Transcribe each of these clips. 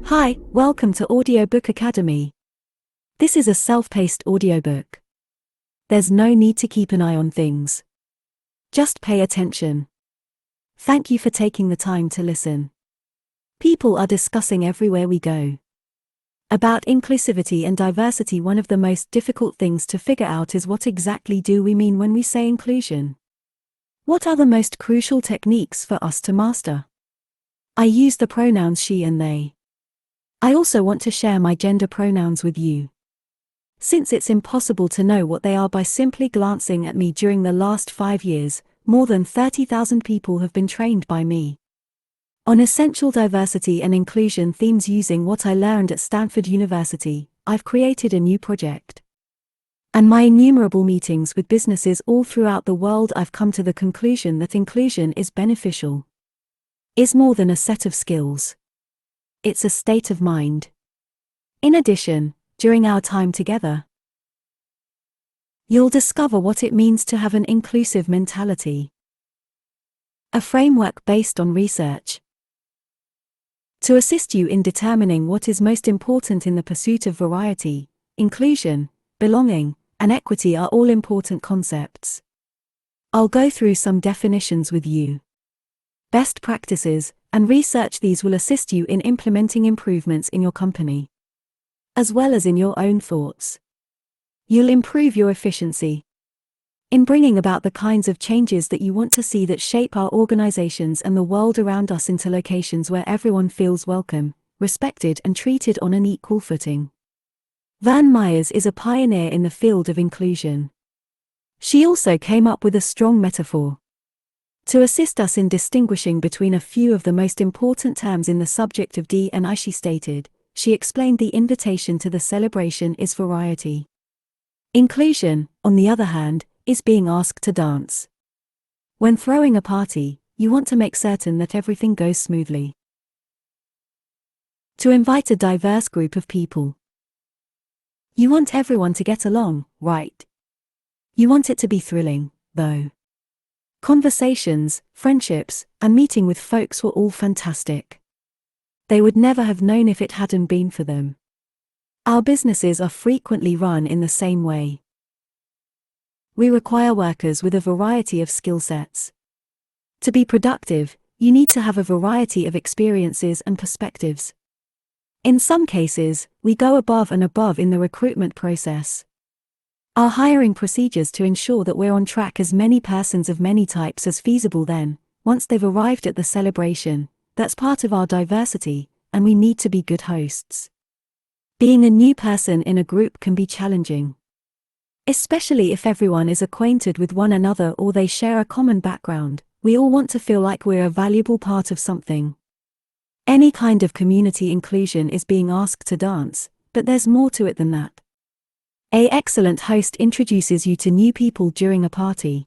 Hi, welcome to Audiobook Academy. This is a self-paced audiobook. There's no need to keep an eye on things. Just pay attention. Thank you for taking the time to listen. People are discussing everywhere we go about inclusivity and diversity. One of the most difficult things to figure out is what exactly do we mean when we say inclusion? What are the most crucial techniques for us to master? I use the pronouns she and they. I also want to share my gender pronouns with you, since it's impossible to know what they are by simply glancing at me. During the last 5 years, more than 30,000 people have been trained by me on essential diversity and inclusion themes. Using what I learned at Stanford University, I've created a new project. And my innumerable meetings with businesses all throughout the world, I've come to the conclusion that inclusion is beneficial. It's more than a set of skills. It's a state of mind. In addition, during our time together, you'll discover what it means to have an inclusive mentality. A framework based on research to assist you in determining what is most important in the pursuit of variety. Inclusion, belonging, and equity are all important concepts. I'll go through some definitions with you, best practices, and research. These will assist you in implementing improvements in your company, as well as in your own thoughts. You'll improve your efficiency in bringing about the kinds of changes that you want to see that shape our organizations and the world around us into locations where everyone feels welcome, respected, and treated on an equal footing. Van Myers is a pioneer in the field of inclusion. She also came up with a strong metaphor to assist us in distinguishing between a few of the most important terms in the subject of D&I. She explained the invitation to the celebration is variety. Inclusion, on the other hand, is being asked to dance. When throwing a party, you want to make certain that everything goes smoothly. To invite a diverse group of people, you want everyone to get along, right? You want it to be thrilling, though. Conversations, friendships, and meeting with folks were all fantastic. They would never have known if it hadn't been for them. Our businesses are frequently run in the same way. We require workers with a variety of skill sets. To be productive, you need to have a variety of experiences and perspectives. In some cases, we go above and above in the recruitment process. Our hiring procedures to ensure that we're on track as many persons of many types as feasible. Then, once they've arrived at the celebration, that's part of our diversity, and we need to be good hosts. Being a new person in a group can be challenging, especially if everyone is acquainted with one another or they share a common background. We all want to feel like we're a valuable part of something. Any kind of community inclusion is being asked to dance, but there's more to it than that. An excellent host introduces you to new people during a party.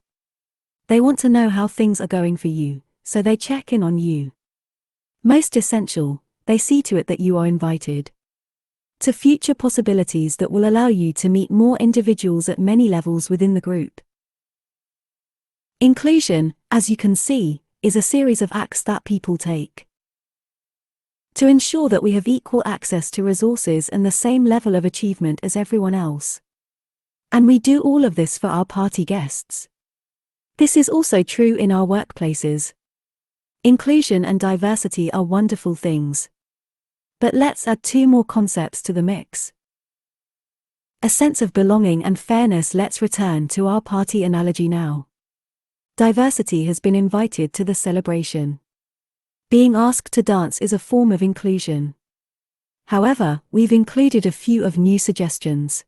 They want to know how things are going for you, so they check in on you. Most essential, they see to it that you are invited to future possibilities that will allow you to meet more individuals at many levels within the group. Inclusion, as you can see, is a series of acts that people take to ensure that we have equal access to resources and the same level of achievement as everyone else. And we do all of this for our party guests. This is also true in our workplaces. Inclusion and diversity are wonderful things. But let's add 2 more concepts to the mix. A sense of belonging and fairness. Let's return to our party analogy now. Diversity has been invited to the celebration. Being asked to dance is a form of inclusion. However, we've included a few of new suggestions.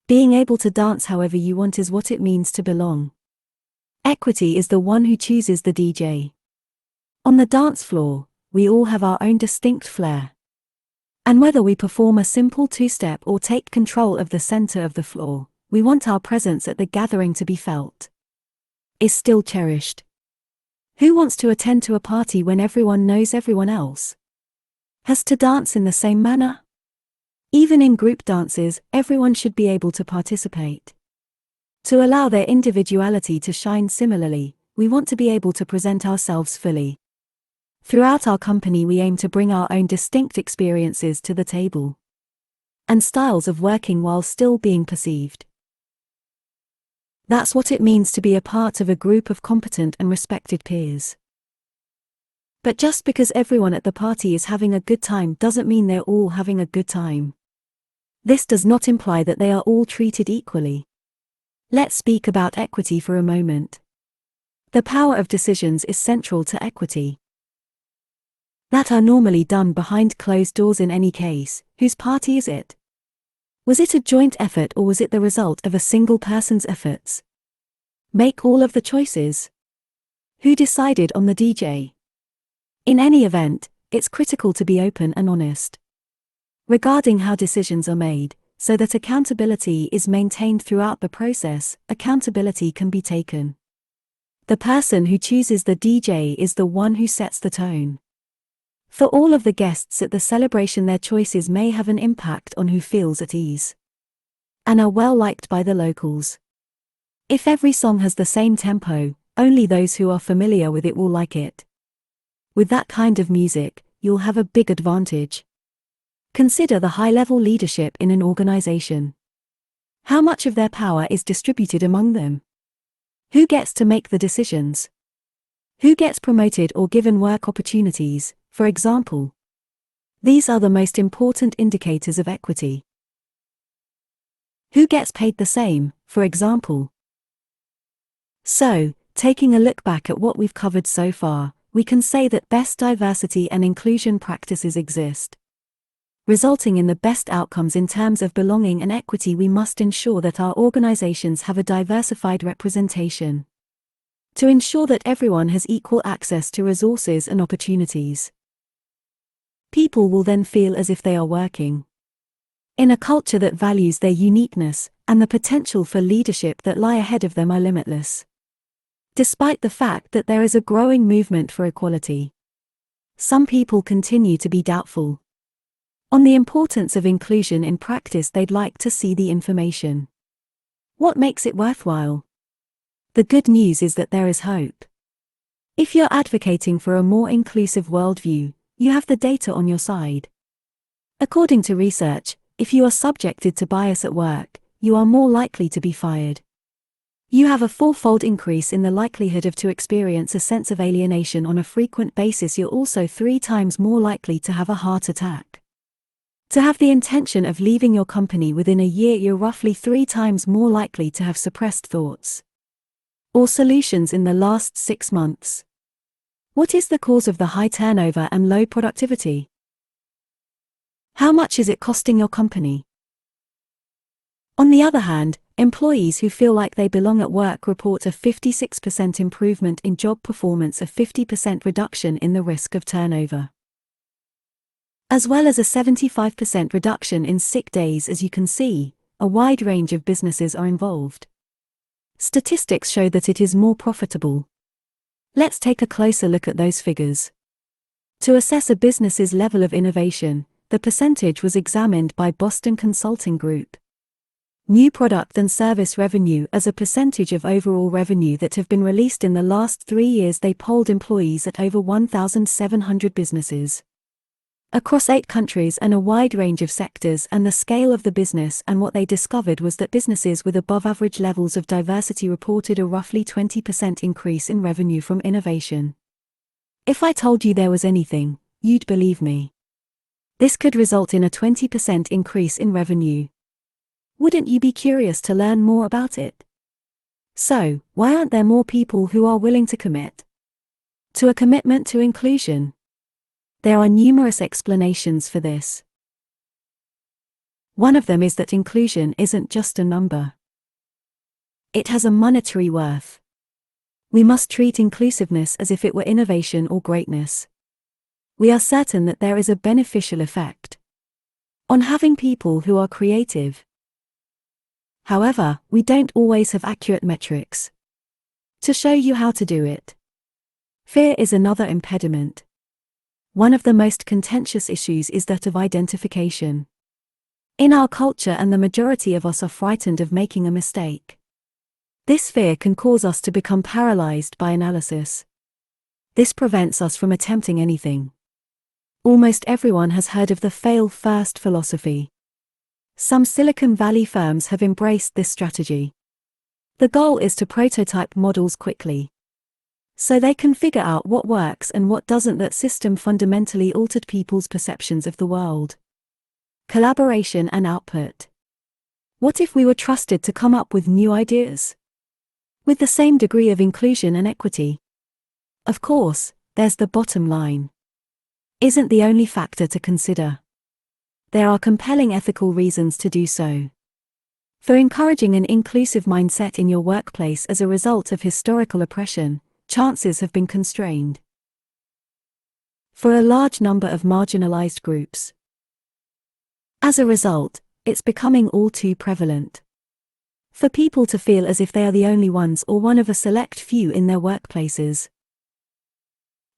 Being able to dance however you want is what it means to belong. Equity is the one who chooses the DJ. On the dance floor, we all have our own distinct flair. And whether we perform a simple 2-step or take control of the center of the floor, we want our presence at the gathering to be felt. Is still cherished. Who wants to attend to a party when everyone knows everyone else? Has to dance in the same manner? Even in group dances, everyone should be able to participate. To allow their individuality to shine similarly, we want to be able to present ourselves fully. Throughout our company, we aim to bring our own distinct experiences to the table and styles of working while still being perceived. That's what it means to be a part of a group of competent and respected peers. But just because everyone at the party is having a good time doesn't mean they're all having a good time. This does not imply that they are all treated equally. Let's speak about equity for a moment. The power of decisions is central to equity. That are normally done behind closed doors in any case. Whose party is it? Was it a joint effort or was it the result of a single person's efforts? Make all of the choices. Who decided on the DJ? In any event, it's critical to be open and honest regarding how decisions are made, so that accountability is maintained throughout the process. Accountability can be taken. The person who chooses the DJ is the one who sets the tone. For all of the guests at the celebration, their choices may have an impact on who feels at ease and are well liked by the locals. If every song has the same tempo, only those who are familiar with it will like it. With that kind of music, you'll have a big advantage. Consider the high-level leadership in an organization. How much of their power is distributed among them? Who gets to make the decisions? Who gets promoted or given work opportunities, for example? These are the most important indicators of equity. Who gets paid the same, for example? So, taking a look back at what we've covered so far, we can say that best diversity and inclusion practices exist. Resulting in the best outcomes in terms of belonging and equity, we must ensure that our organizations have a diversified representation to ensure that everyone has equal access to resources and opportunities. People will then feel as if they are working in a culture that values their uniqueness, and the potential for leadership that lie ahead of them are limitless. Despite the fact that there is a growing movement for equality, some people continue to be doubtful on the importance of inclusion in practice. They'd like to see the information. What makes it worthwhile? The good news is that there is hope. If you're advocating for a more inclusive worldview, you have the data on your side. According to research, if you are subjected to bias at work, you are more likely to be fired. You have a fourfold increase in the likelihood to experience a sense of alienation on a frequent basis. You're also 3 times more likely to have a heart attack. To have the intention of leaving your company within a year, you're roughly 3 times more likely to have suppressed thoughts or solutions in the last 6 months. What is the cause of the high turnover and low productivity? How much is it costing your company? On the other hand, employees who feel like they belong at work report a 56% improvement in job performance, a 50% reduction in the risk of turnover, as well as a 75% reduction in sick days. As you can see, a wide range of businesses are involved. Statistics show that it is more profitable. Let's take a closer look at those figures. To assess a business's level of innovation, the percentage was examined by Boston Consulting Group. New product and service revenue as a percentage of overall revenue that have been released in the last 3 years. They polled employees at over 1,700 businesses across 8 countries and a wide range of sectors, and the scale of the business, and what they discovered was that businesses with above average levels of diversity reported a roughly 20% increase in revenue from innovation. If I told you there was anything, you'd believe me. This could result in a 20% increase in revenue. Wouldn't you be curious to learn more about it? So, why aren't there more people who are willing to commit to a commitment to inclusion? There are numerous explanations for this. One of them is that inclusion isn't just a number. It has a monetary worth. We must treat inclusiveness as if it were innovation or greatness. We are certain that there is a beneficial effect on having people who are creative. However, we don't always have accurate metrics to show you how to do it. Fear is another impediment. One of the most contentious issues is that of identification. In our culture, and the majority of us are frightened of making a mistake. This fear can cause us to become paralyzed by analysis. This prevents us from attempting anything. Almost everyone has heard of the fail first philosophy. Some Silicon Valley firms have embraced this strategy. The goal is to prototype models quickly, so they can figure out what works and what doesn't. That system fundamentally altered people's perceptions of the world. Collaboration and output. What if we were trusted to come up with new ideas? With the same degree of inclusion and equity? Of course, there's the bottom line. Isn't the only factor to consider. There are compelling ethical reasons to do so. For encouraging an inclusive mindset in your workplace as a result of historical oppression, chances have been constrained. For a large number of marginalized groups. As a result, it's becoming all too prevalent for people to feel as if they are the only ones or one of a select few in their workplaces.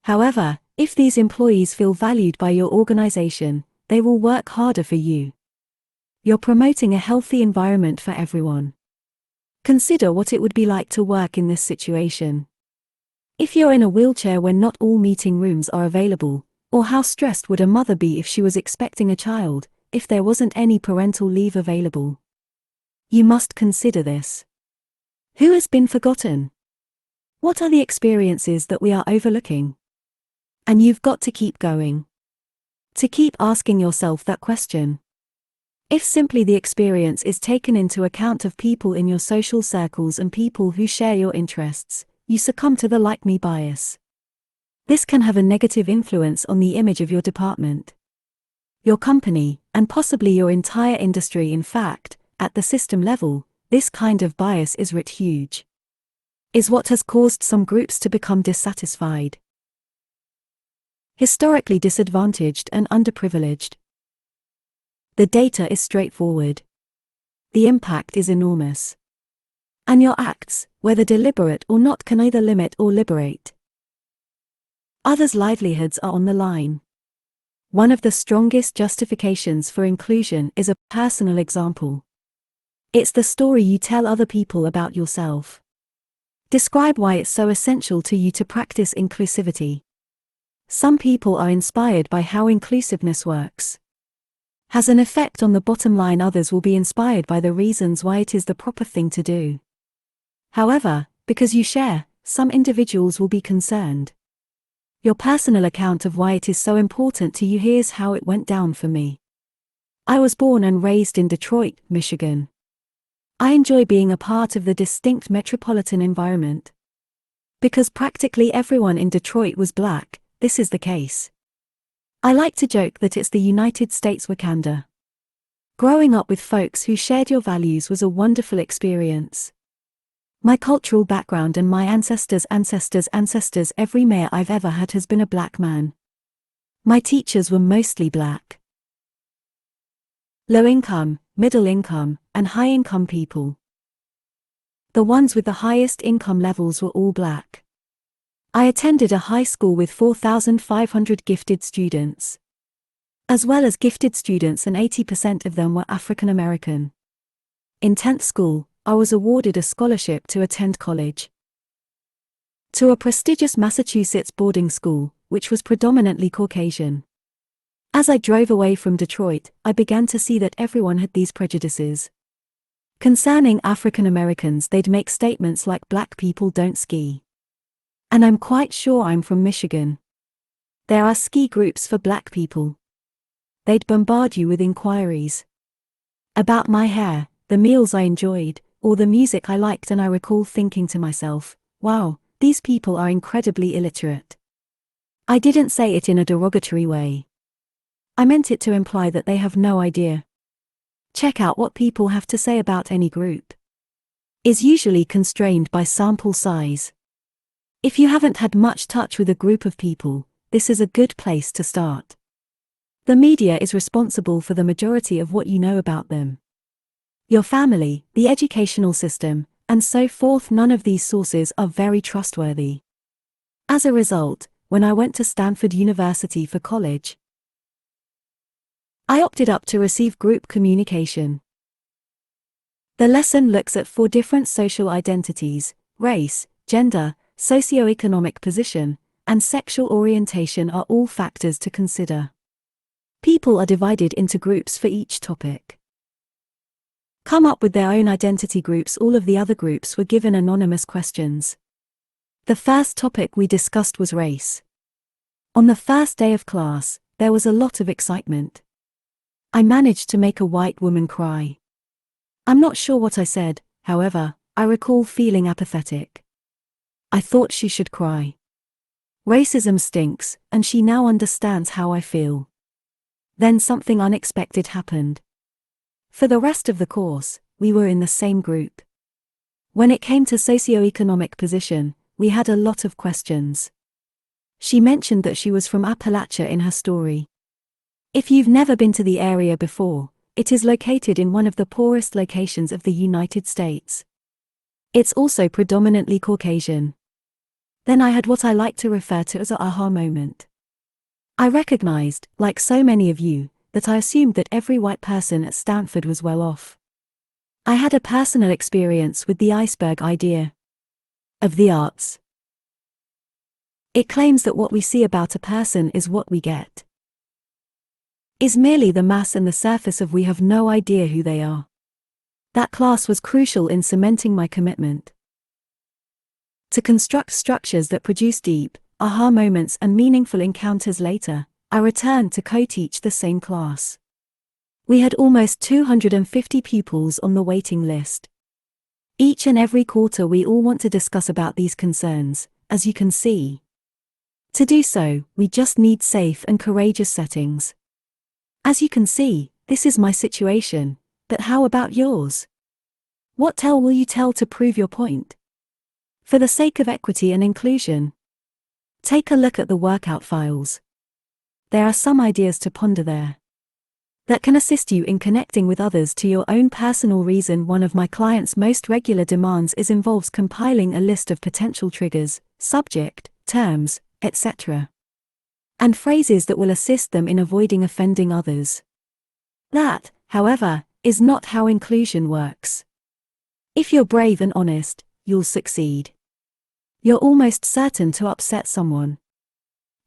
However, if these employees feel valued by your organization, they will work harder for you. You're promoting a healthy environment for everyone. Consider what it would be like to work in this situation. If you're in a wheelchair when not all meeting rooms are available, or how stressed would a mother be if she was expecting a child, if there wasn't any parental leave available? You must consider this. Who has been forgotten? What are the experiences that we are overlooking? And you've got to keep going. To keep asking yourself that question. If simply the experience is taken into account of people in your social circles and people who share your interests, you succumb to the like-me bias. This can have a negative influence on the image of your department, your company, and possibly your entire industry. In fact, at the system level, this kind of bias is writ huge. Is what has caused some groups to become dissatisfied, historically disadvantaged and underprivileged. The data is straightforward. The impact is enormous. And your acts, whether deliberate or not, can either limit or liberate. Others' livelihoods are on the line. One of the strongest justifications for inclusion is a personal example. It's the story you tell other people about yourself. Describe why it's so essential to you to practice inclusivity. Some people are inspired by how inclusiveness works. Has an effect on the bottom line. Others will be inspired by the reasons why it is the proper thing to do. However, because you share, some individuals will be concerned. Your personal account of why it is so important to you. Here's how it went down for me. I was born and raised in Detroit, Michigan. I enjoy being a part of the distinct metropolitan environment. Because practically everyone in Detroit was black, this is the case. I like to joke that it's the United States Wakanda. Growing up with folks who shared your values was a wonderful experience. My cultural background and my ancestors' every mayor I've ever had has been a black man. My teachers were mostly black. Low income, middle income, and high income people. The ones with the highest income levels were all black. I attended a high school with 4,500 gifted students. As well as gifted students, and 80% of them were African American. In 10th school, I was awarded a scholarship to attend college. To a prestigious Massachusetts boarding school, which was predominantly Caucasian. As I drove away from Detroit, I began to see that everyone had these prejudices. Concerning African Americans, they'd make statements like black people don't ski. And I'm quite sure I'm from Michigan. There are ski groups for black people. They'd bombard you with inquiries about my hair, the meals I enjoyed, or the music I liked, and I recall thinking to myself, wow, these people are incredibly illiterate. I didn't say it in a derogatory way. I meant it to imply that they have no idea. Check out what people have to say about any group. Is usually constrained by sample size. If you haven't had much touch with a group of people, this is a good place to start. The media is responsible for the majority of what you know about them. Your family, the educational system, and so forth. None of these sources are very trustworthy. As a result, when I went to Stanford University for college, I opted up to receive group communication. The lesson looks at 4 different social identities: race, gender, socioeconomic position, and sexual orientation are all factors to consider. People are divided into groups for each topic. Come up with their own identity groups. All of the other groups were given anonymous questions. The first topic we discussed was race. On the first day of class, there was a lot of excitement. I managed to make a white woman cry. I'm not sure what I said, however, I recall feeling apathetic. I thought she should cry. Racism stinks, and she now understands how I feel. Then something unexpected happened. For the rest of the course, we were in the same group. When it came to socioeconomic position, we had a lot of questions. She mentioned that she was from Appalachia in her story. If you've never been to the area before, it is located in one of the poorest locations of the United States. It's also predominantly Caucasian. Then I had what I like to refer to as an aha moment. I recognized, like so many of you, that I assumed that every white person at Stanford was well off. I had a personal experience with the iceberg idea of the arts. It claims that what we see about a person is what we get. Is merely the mass and the surface of we have no idea who they are. That class was crucial in cementing my commitment to construct structures that produce deep, aha moments and meaningful encounters. Later, I returned to co-teach the same class. We had almost 250 pupils on the waiting list. Each and every quarter we all want to discuss about these concerns, as you can see. To do so, we just need safe and courageous settings. As you can see, this is my situation, but how about yours? What tale will you tell to prove your point? For the sake of equity and inclusion, take a look at the workout files. There are some ideas to ponder there that can assist you in connecting with others to your own personal reason. One of my clients' most regular demands involves compiling a list of potential triggers, subject, terms, etc. and phrases that will assist them in avoiding offending others. That, however, is not how inclusion works. If you're brave and honest, you'll succeed. You're almost certain to upset someone.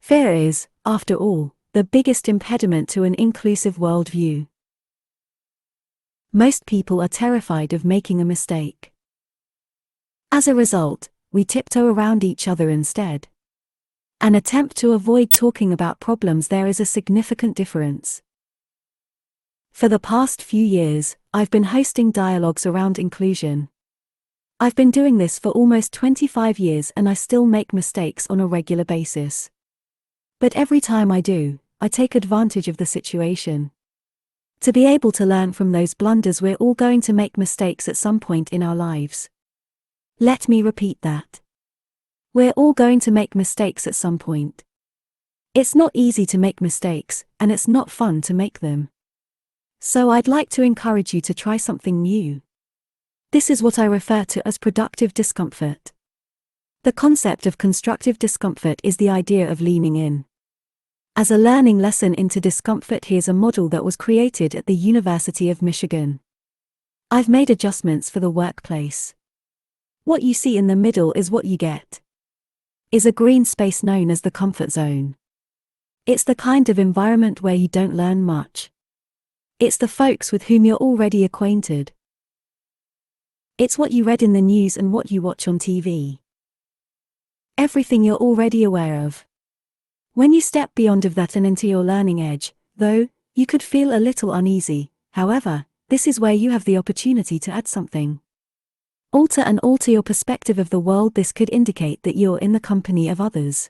Fear is, after all, the biggest impediment to an inclusive worldview. Most people are terrified of making a mistake. As a result, we tiptoe around each other instead. An attempt to avoid talking about problems. There is a significant difference. For the past few years, I've been hosting dialogues around inclusion. I've been doing this for almost 25 years and I still make mistakes on a regular basis. But every time I do, I take advantage of the situation. To be able to learn from those blunders. We're all going to make mistakes at some point in our lives. Let me repeat that. We're all going to make mistakes at some point. It's not easy to make mistakes, and it's not fun to make them. So I'd like to encourage you to try something new. This is what I refer to as productive discomfort. The concept of constructive discomfort is the idea of leaning in. As a learning lesson into discomfort, here's a model that was created at the University of Michigan. I've made adjustments for the workplace. What you see in the middle is what you get. Is a green space known as the comfort zone. It's the kind of environment where you don't learn much. It's the folks with whom you're already acquainted. It's what you read in the news and what you watch on TV. Everything you're already aware of. When you step beyond of that and into your learning edge, though, you could feel a little uneasy. However, this is where you have the opportunity to add something. Alter your perspective of the world. This could indicate that you're in the company of others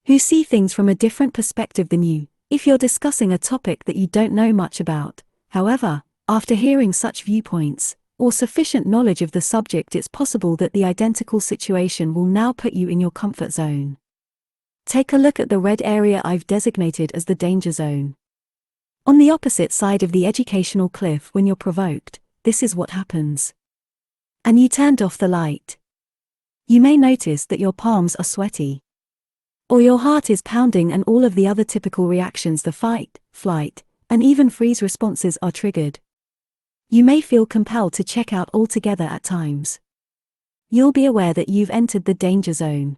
who see things from a different perspective than you. If you're discussing a topic that you don't know much about, however, after hearing such viewpoints, or sufficient knowledge of the subject, it's possible that the identical situation will now put you in your comfort zone. Take a look at the red area I've designated as the danger zone. On the opposite side of the educational cliff, when you're provoked, this is what happens. And you turned off the light. You may notice that your palms are sweaty. Or your heart is pounding and all of the other typical reactions, the fight, flight, and even freeze responses are triggered. You may feel compelled to check out altogether at times. You'll be aware that you've entered the danger zone.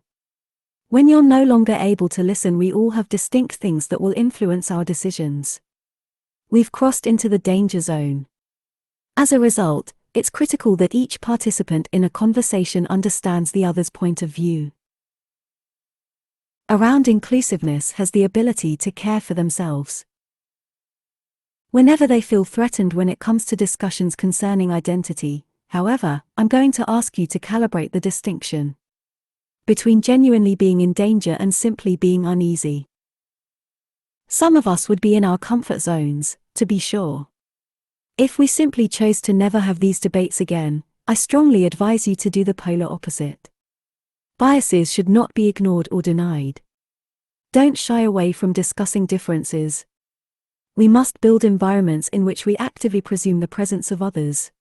When you're no longer able to listen, we all have distinct things that will influence our decisions. We've crossed into the danger zone. As a result, it's critical that each participant in a conversation understands the other's point of view. Around inclusiveness has the ability to care for themselves. Whenever they feel threatened when it comes to discussions concerning identity, however, I'm going to ask you to calibrate the distinction between genuinely being in danger and simply being uneasy. Some of us would be in our comfort zones, to be sure. If we simply chose to never have these debates again, I strongly advise you to do the polar opposite. Biases should not be ignored or denied. Don't shy away from discussing differences. We must build environments in which we actively presume the presence of others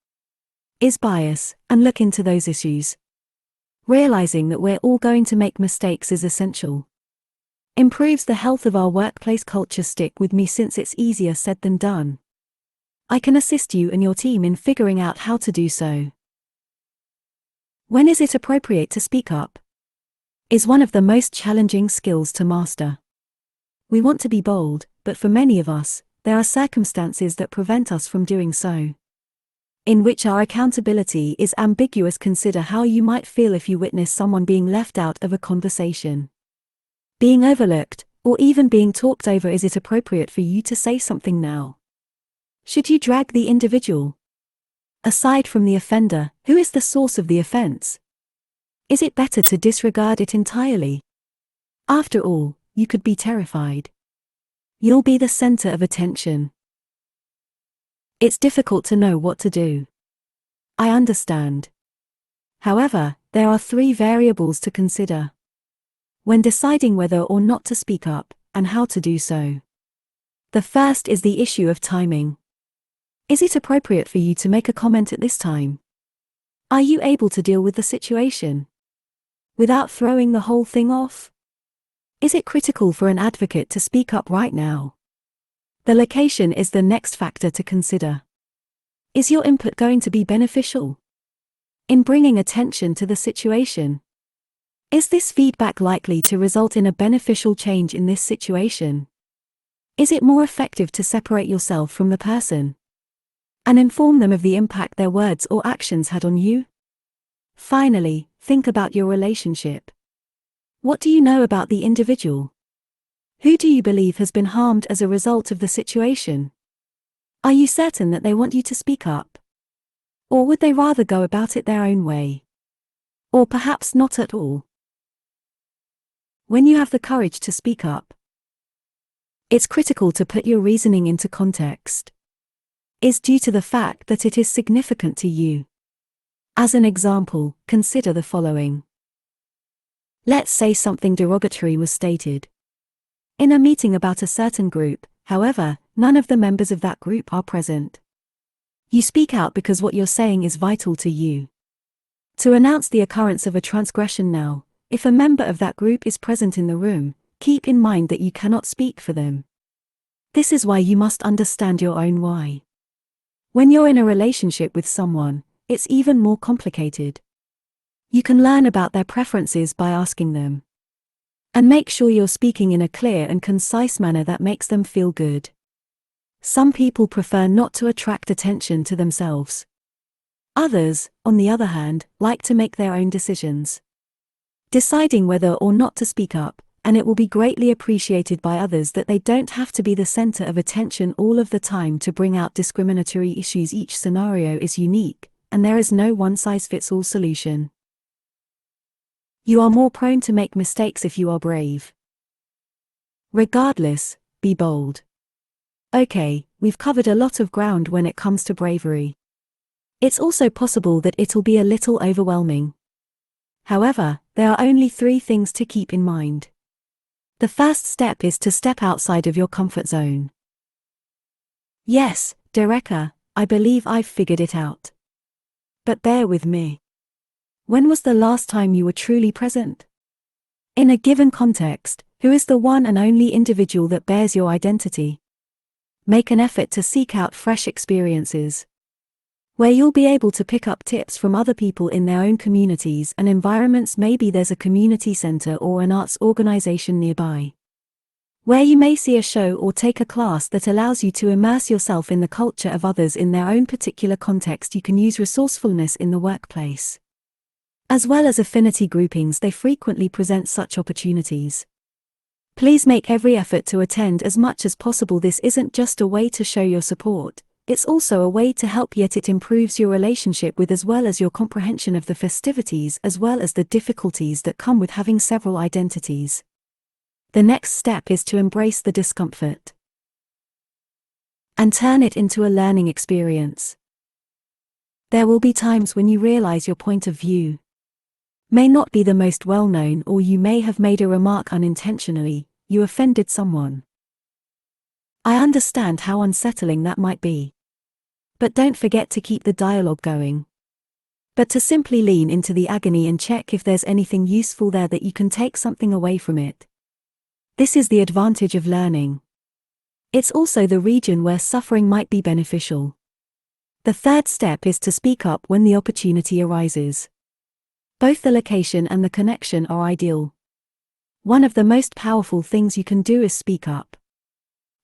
is bias, and look into those issues. Realizing that we're all going to make mistakes is essential. Improves the health of our workplace culture. Stick with me since it's easier said than done. I can assist you and your team in figuring out how to do so. When is it appropriate to speak up? Is one of the most challenging skills to master. We want to be bold, but for many of us, there are circumstances that prevent us from doing so, in which our accountability is ambiguous. Consider how you might feel if you witness someone being left out of a conversation, being overlooked, or even being talked over. Is it appropriate for you to say something now? Should you drag the individual aside from the offender, who is the source of the offense? Is it better to disregard it entirely? After all, you could be terrified. You'll be the center of attention. It's difficult to know what to do. I understand. However, there are 3 variables to consider when deciding whether or not to speak up, and how to do so. The first is the issue of timing. Is it appropriate for you to make a comment at this time? Are you able to deal with the situation without throwing the whole thing off? Is it critical for an advocate to speak up right now? The location is the next factor to consider. Is your input going to be beneficial in bringing attention to the situation? Is this feedback likely to result in a beneficial change in this situation? Is it more effective to separate yourself from the person and inform them of the impact their words or actions had on you? Finally, think about your relationship. What do you know about the individual? Who do you believe has been harmed as a result of the situation? Are you certain that they want you to speak up? Or would they rather go about it their own way? Or perhaps not at all? When you have the courage to speak up, it's critical to put your reasoning into context. It's due to the fact that it is significant to you. As an example, consider the following. Let's say something derogatory was stated in a meeting about a certain group, however, none of the members of that group are present. You speak out because what you're saying is vital to you. To announce the occurrence of a transgression now, if a member of that group is present in the room, keep in mind that you cannot speak for them. This is why you must understand your own why. When you're in a relationship with someone, it's even more complicated. You can learn about their preferences by asking them. And make sure you're speaking in a clear and concise manner that makes them feel good. Some people prefer not to attract attention to themselves. Others, on the other hand, like to make their own decisions, deciding whether or not to speak up, and it will be greatly appreciated by others that they don't have to be the center of attention all of the time to bring out discriminatory issues. Each scenario is unique, and there is no one-size-fits-all solution. You are more prone to make mistakes if you are brave. Regardless, be bold. Okay, we've covered a lot of ground when it comes to bravery. It's also possible that it'll be a little overwhelming. However, there are only 3 things to keep in mind. The first step is to step outside of your comfort zone. Yes, Dereka, I believe I've figured it out. But bear with me. When was the last time you were truly present? In a given context, who is the one and only individual that bears your identity? Make an effort to seek out fresh experiences. where you'll be able to pick up tips from other people in their own communities and environments. Maybe there's a community center or an arts organization nearby, where you may see a show or take a class that allows you to immerse yourself in the culture of others in their own particular context. You can use resourcefulness in the workplace, as well as affinity groupings. They frequently present such opportunities. Please make every effort to attend as much as possible. This isn't just a way to show your support, it's also a way to help, yet it improves your relationship with as well as your comprehension of the festivities as well as the difficulties that come with having several identities. The next step is to embrace the discomfort and turn it into a learning experience. There will be times when you realize your point of view may not be the most well-known, or you may have made a remark unintentionally, you offended someone. I understand how unsettling that might be. But don't forget to keep the dialogue going. But to simply lean into the agony and check if there's anything useful there that you can take something away from it. This is the advantage of learning. It's also the region where suffering might be beneficial. The third step is to speak up when the opportunity arises. Both the location and the connection are ideal. One of the most powerful things you can do is speak up.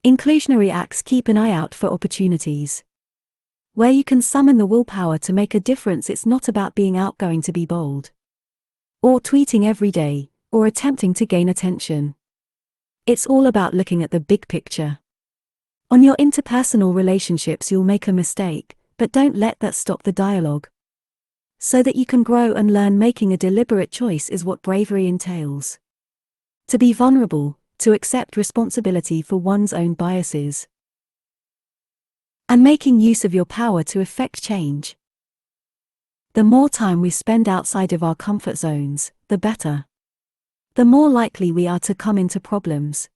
Inclusionary acts keep an eye out for opportunities where you can summon the willpower to make a difference. It's not about being outgoing to be bold, or tweeting every day, or attempting to gain attention. It's all about looking at the big picture. On your interpersonal relationships you'll make a mistake, but don't let that stop the dialogue. So that you can grow and learn. Making a deliberate choice is what bravery entails. To be vulnerable, to accept responsibility for one's own biases, and making use of your power to effect change. The more time we spend outside of our comfort zones, the better. The more likely we are to come into problems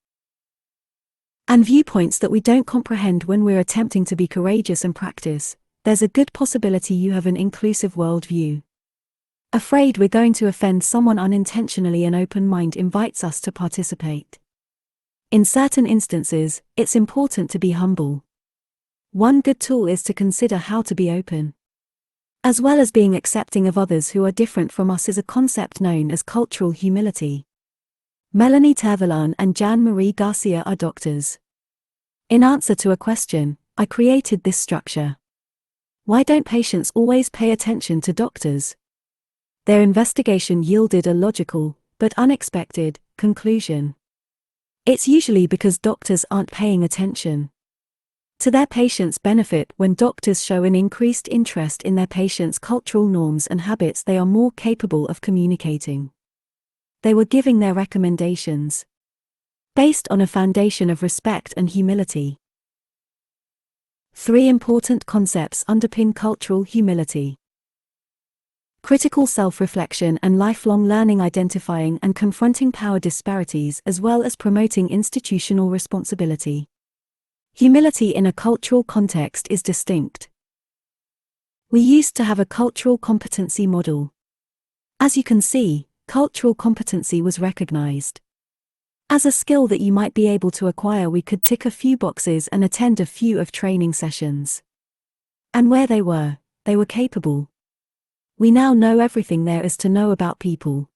and viewpoints that we don't comprehend. When we're attempting to be courageous and practice, there's a good possibility you have an inclusive worldview. Afraid we're going to offend someone unintentionally, an open mind invites us to participate. In certain instances, it's important to be humble. One good tool is to consider how to be open, as well as being accepting of others who are different from us, is a concept known as cultural humility. Melanie Tervalan and Jean-Marie Garcia are doctors. In answer to a question, I created this structure. Why don't patients always pay attention to doctors? Their investigation yielded a logical, but unexpected, conclusion. It's usually because doctors aren't paying attention to their patients' benefit. When doctors show an increased interest in their patients' cultural norms and habits, they are more capable of communicating. They were giving their recommendations based on a foundation of respect and humility. 3 important concepts underpin cultural humility: critical self-reflection and lifelong learning, identifying and confronting power disparities, as well as promoting institutional responsibility. Humility in a cultural context is distinct. We used to have a cultural competency model. As you can see, cultural competency was recognized as a skill that you might be able to acquire. We could tick a few boxes and attend a few of training sessions. And where they were capable. We now know everything there is to know about people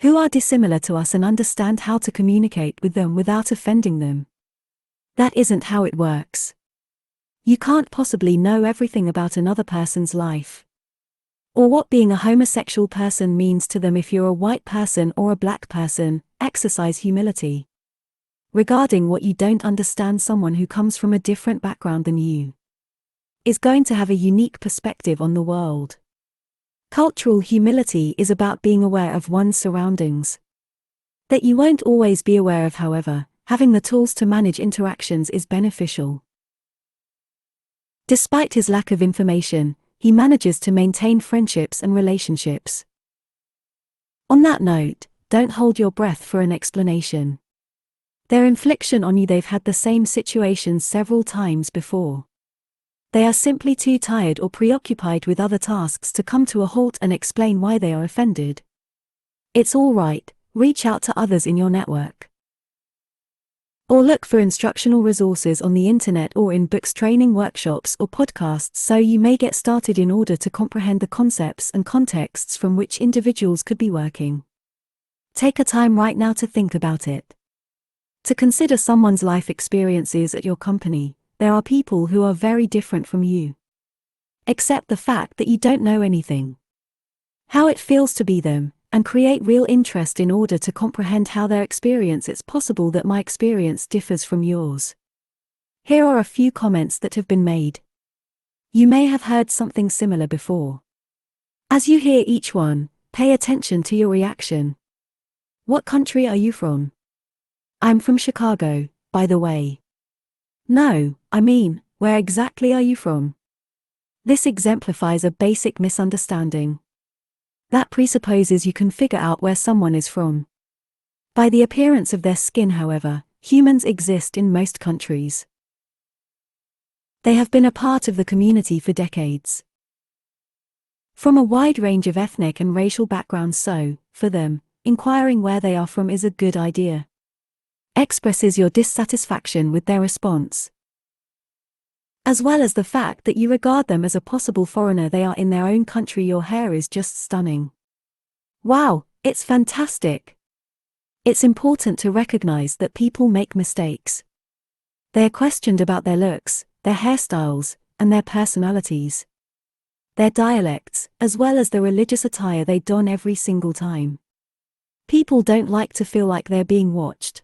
who are dissimilar to us and understand how to communicate with them without offending them. That isn't how it works. You can't possibly know everything about another person's life, or what being a homosexual person means to them. If you're a white person or a black person, exercise humility regarding what you don't understand. Someone who comes from a different background than you is going to have a unique perspective on the world. Cultural humility is about being aware of one's surroundings that you won't always be aware of. However, having the tools to manage interactions is beneficial. Despite his lack of information, he manages to maintain friendships and relationships. On that note, don't hold your breath for an explanation. Their infliction on you, they've had the same situations several times before. They are simply too tired or preoccupied with other tasks to come to a halt and explain why they are offended. It's all right, reach out to others in your network. Or look for instructional resources on the internet or in books, training workshops, or podcasts so you may get started in order to comprehend the concepts and contexts from which individuals could be working. Take a time right now to think about it. To consider someone's life experiences at your company. There are people who are very different from you. Accept the fact that you don't know anything. How it feels to be them, and create real interest in order to comprehend how their experience. It's possible that my experience differs from yours. Here are a few comments that have been made. You may have heard something similar before. As you hear each one, pay attention to your reaction. What country are you from? I'm from Chicago, by the way. No, I mean, where exactly are you from? This exemplifies a basic misunderstanding. That presupposes you can figure out where someone is from. By the appearance of their skin, however, humans exist in most countries. They have been a part of the community for decades. From a wide range of ethnic and racial backgrounds, so, for them, inquiring where they are from is a good idea. Expresses your dissatisfaction with their response. As well as the fact that you regard them as a possible foreigner. They are in their own country. Your hair is just stunning. Wow, it's fantastic. It's important to recognize that people make mistakes. They are questioned about their looks, their hairstyles, and their personalities. Their dialects, as well as the religious attire they don every single time. People don't like to feel like they're being watched.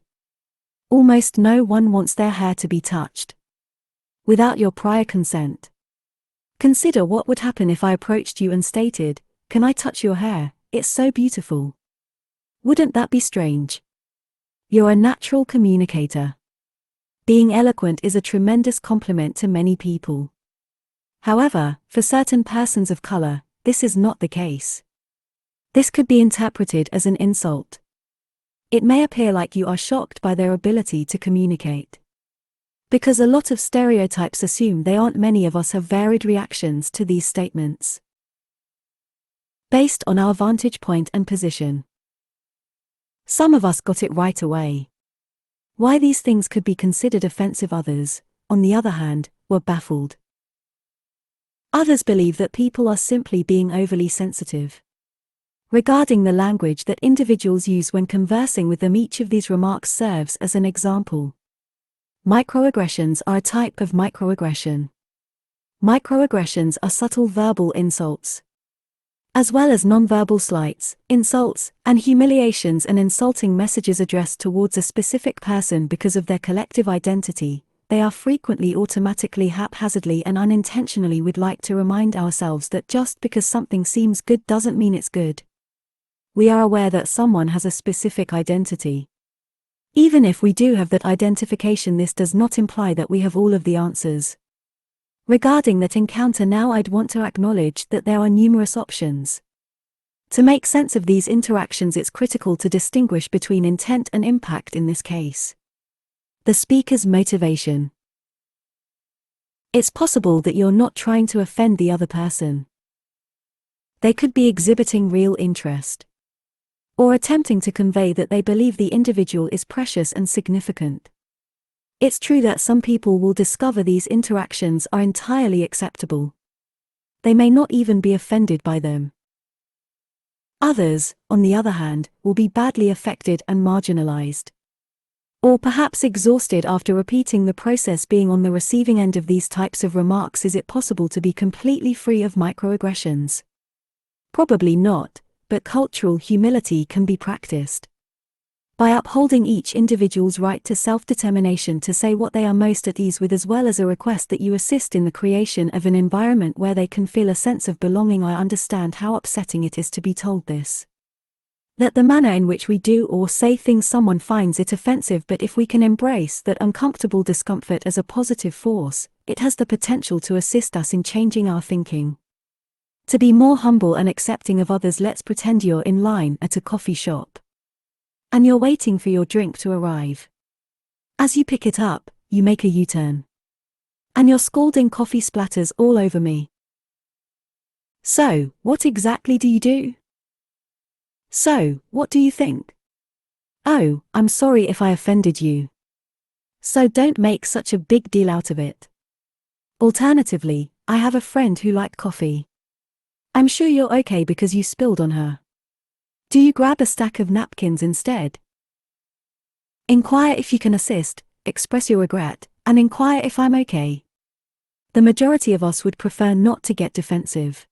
Almost no one wants their hair to be touched without your prior consent. Consider what would happen if I approached you and stated, "Can I touch your hair? It's so beautiful." Wouldn't that be strange? You're a natural communicator. Being eloquent is a tremendous compliment to many people. However, for certain persons of color, this is not the case. This could be interpreted as an insult. It may appear like you are shocked by their ability to communicate. Because a lot of stereotypes assume they aren't. Many of us have varied reactions to these statements. Based on our vantage point and position. Some of us got it right away. Why these things could be considered offensive. Others, on the other hand, were baffled. Others believe that people are simply being overly sensitive regarding the language that individuals use when conversing with them. Each of these remarks serves as an example. Microaggressions are a type of microaggression. Microaggressions are subtle verbal insults, as well as nonverbal slights, insults, and humiliations and insulting messages addressed towards a specific person because of their collective identity. They are frequently automatically, haphazardly, and unintentionally. We'd like to remind ourselves that just because something seems good doesn't mean it's good. We are aware that someone has a specific identity. Even if we do have that identification, this does not imply that we have all of the answers. Regarding that encounter now, I'd want to acknowledge that there are numerous options. To make sense of these interactions, it's critical to distinguish between intent and impact in this case. The speaker's motivation. It's possible that you're not trying to offend the other person. They could be exhibiting real interest, or attempting to convey that they believe the individual is precious and significant. It's true that some people will discover these interactions are entirely acceptable. They may not even be offended by them. Others, on the other hand, will be badly affected and marginalized, or perhaps exhausted after repeating the process. Being on the receiving end of these types of remarks, is it possible to be completely free of microaggressions? Probably not, but cultural humility can be practiced. By upholding each individual's right to self-determination to say what they are most at ease with, as well as a request that you assist in the creation of an environment where they can feel a sense of belonging. I understand how upsetting it is to be told this. That the manner in which we do or say things, someone finds it offensive, but if we can embrace that uncomfortable discomfort as a positive force, it has the potential to assist us in changing our thinking. To be more humble and accepting of others. Let's pretend you're in line at a coffee shop, and you're waiting for your drink to arrive. As you pick it up, you make a U-turn, and your scalding coffee splatters all over me. So, what exactly do you do? So, what do you think? Oh, I'm sorry if I offended you. So don't make such a big deal out of it. Alternatively, I have a friend who liked coffee. I'm sure you're okay because you spilled on her. Do you grab a stack of napkins instead? Inquire if you can assist, express your regret, and inquire if I'm okay. The majority of us would prefer not to get defensive.